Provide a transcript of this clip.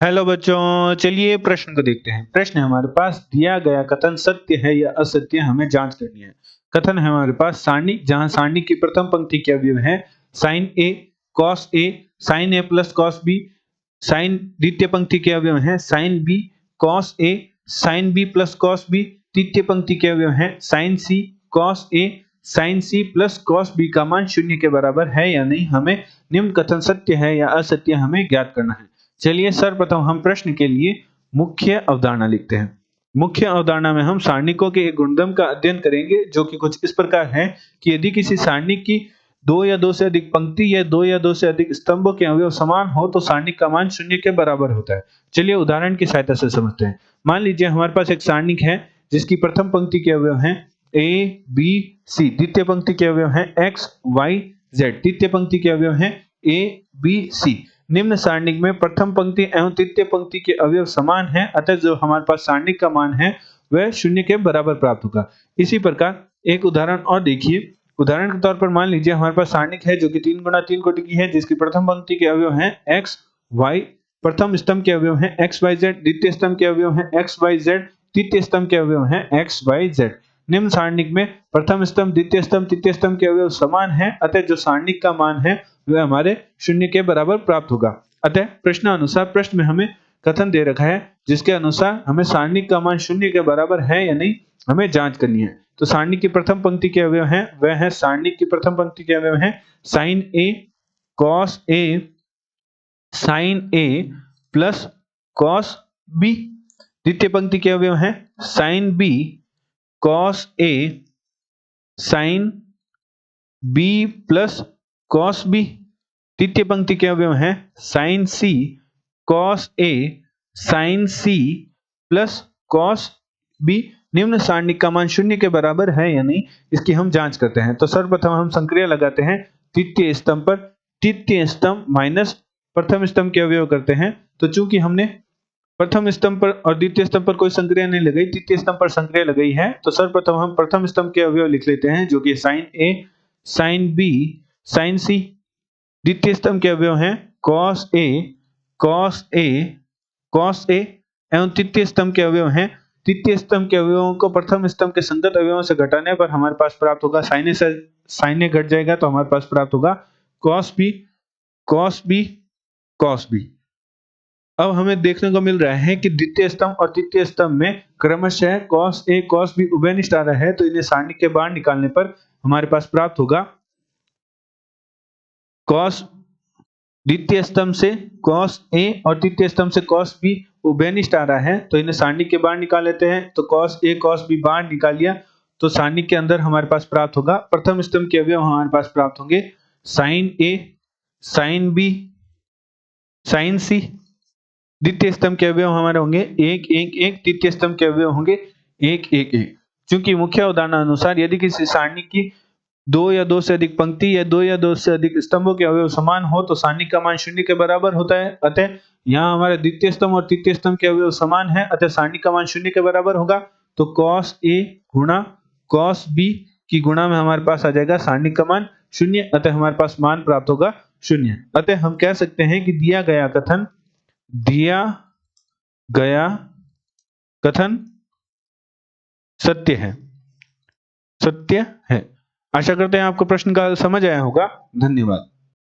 Hello बच्चों, चलिए प्रश्न को देखते हैं। प्रश्न है हमारे पास, दिया गया कथन सत्य है या असत्य, हमें जांच करनी है। कथन है हमारे पास सारणी, जहां सारणी की प्रथम पंक्ति के अवयव है sine A, cos A, sine A plus cos B. Sine द्वितीय पंक्ति के अवयव है sine B, cos A, sine B plus cos B. तृतीय पंक्ति के अवयव है sine C, cos A, sine C plus cos B का मान शून्य के बराबर है या नहीं, हमें निम्न कथन सत्य है या असत्य हमें ज्ञात करना है। चलिए सर्वप्रथम हम प्रश्न के लिए मुख्य अवधारणा लिखते हैं। मुख्य अवधारणा में हम सारणिकों के एक गुणधर्म का अध्ययन करेंगे, जो कि कुछ इस प्रकार है कि यदि किसी सारणी की दो या दो से अधिक पंक्ति या दो या दो से अधिक स्तंभों के अवयव समान हो तो सारणी का मान शून्य के बराबर होता है। चलिए उदाहरण की सहायता से समझते हैं। मान लीजिए हमारे पास एक सारणिक है जिसकी प्रथम पंक्ति के अवयव हैं ए बी सी, द्वितीय पंक्ति के अवयव हैं एक्स वाई जेड, तृतीय पंक्ति के अवयव हैं ए बी सी। निम्न सारणिक में प्रथम पंक्ति एवं तृतीय पंक्ति के अवयव समान हैं, अतः जो हमारे पास सारणिक का मान है वह शून्य के बराबर प्राप्त होगा। इसी प्रकार एक उदाहरण और देखिए। उदाहरण के तौर पर मान लीजिए हमारे पास सारणिक है जो कि 3 गुणा 3 कोटि की है, जिसकी प्रथम पंक्ति के अवयव हैं एक्स वाई, प्रथम स्तंभ के अवयव हैं एक्स वाई जेड, द्वितीय स्तंभ के अवयव हैं एक्स वाई जेड, तृतीय स्तंभ के अवयव हैं एक्स वाई जेड। निम्न सारणिक में प्रथम स्तंभ, द्वितीय स्तंभ, तृतीय स्तंभ के अवयव समान हैं, अतः जो सारणिक का मान है वह हमारे शून्य के बराबर प्राप्त होगा। अतः प्रश्नानुसार प्रश्न में हमें कथन दे रखा है जिसके अनुसार हमें सारणिक का मान शून्य के बराबर है या नहीं हमें जांच करनी है। तो सारणी की प्रथम पंक्ति के अवयव हैं वह है, सारणी की प्रथम पंक्ति के अवयव हैं sine A, cos A, sine A plus cos B. द्वितीय पंक्ति के अवयव हैं sine B, cos A, sine B plus cos B. तृतीय पंक्ति के अवयव हैं sine C, cos A, sine C plus cos B. निम्न सारणिक का मान शून्य के बराबर है या नहीं, इसकी हम जांच करते हैं। तो सर्वप्रथम हम संक्रिया लगाते हैं तृतीय स्तंभ पर, तृतीय स्तंभ माइनस प्रथम स्तंभ के अवयव करते हैं। तो चूंकि हमने प्रथम स्तंभ पर और द्वितीय स्तंभ पर कोई संक्रिया नहीं लगाई, तृतीय स्तंभ पर संक्रिया लगाई है, तो सर्वप्रथम हम प्रथम स्तंभ के अवयव लिख लेते हैं जो कि साइन ए, साइन बी, साइन सी। द्वितीय स्तंभ के अवयव हैं cos A, cos A, cos ए एवं तृतीय स्तंभ के अवयव हैं, तृतीय स्तंभ के अवयवों को प्रथम स्तंभ के संगत अवयवों से घटाने पर हमारे पास प्राप्त होगा साइन ए, से साइन ए घट जाएगा तो हमारे पास प्राप्त होगा cos B, cos B, cos B. अब हमें देखने को मिल रहा है कि द्वितीय स्तंभ और तृतीय स्तंभ में क्रमशः कॉस ए, कॉस बी उभयनिष्ठ आ रहा है, तो इन्हें सारणी के बाहर निकालने पर हमारे पास प्राप्त होगा कॉस, द्वितीय स्तंभ से कॉस ए और तृतीय स्तंभ से कॉस बी उभयनिष्ठ आ रहा है, तो इन्हें सारणी के बाहर निकाल लेते हैं। तो कॉस ए, कॉस बी बाहर निकाल लिया तो सारणी के अंदर हमारे पास प्राप्त होगा प्रथम स्तंभ के अवयव हमारे पास प्राप्त होंगे साइन ए, साइन बी, साइन सी। द्वितीय स्तंभ के अवयव हमारे होंगे एक एक एक, तृतीय स्तंभ के अवयव होंगे एक एक एक। चूंकि मुख्य उदाहरण अनुसार यदि किसी सारणी की दो या दो से अधिक पंक्ति या दो या दो से अधिक स्तंभों के अवयव समान हो तो सारणी का मान शून्य के बराबर होता है। अतः यहाँ हमारे द्वितीय स्तंभ और तृतीय स्तंभ के अवयव समान है, अतः सारणी का मान शून्य के बराबर होगा। तो कॉस ए गुणा कॉस बी की गुणा में हमारे पास आ जाएगा सारणी का मान शून्य, अतः हमारे पास मान प्राप्त होगा शून्य। अतः हम कह सकते हैं कि दिया गया कथन सत्य है, सत्य है। आशा करते हैं आपको प्रश्न का समझ आया होगा। धन्यवाद।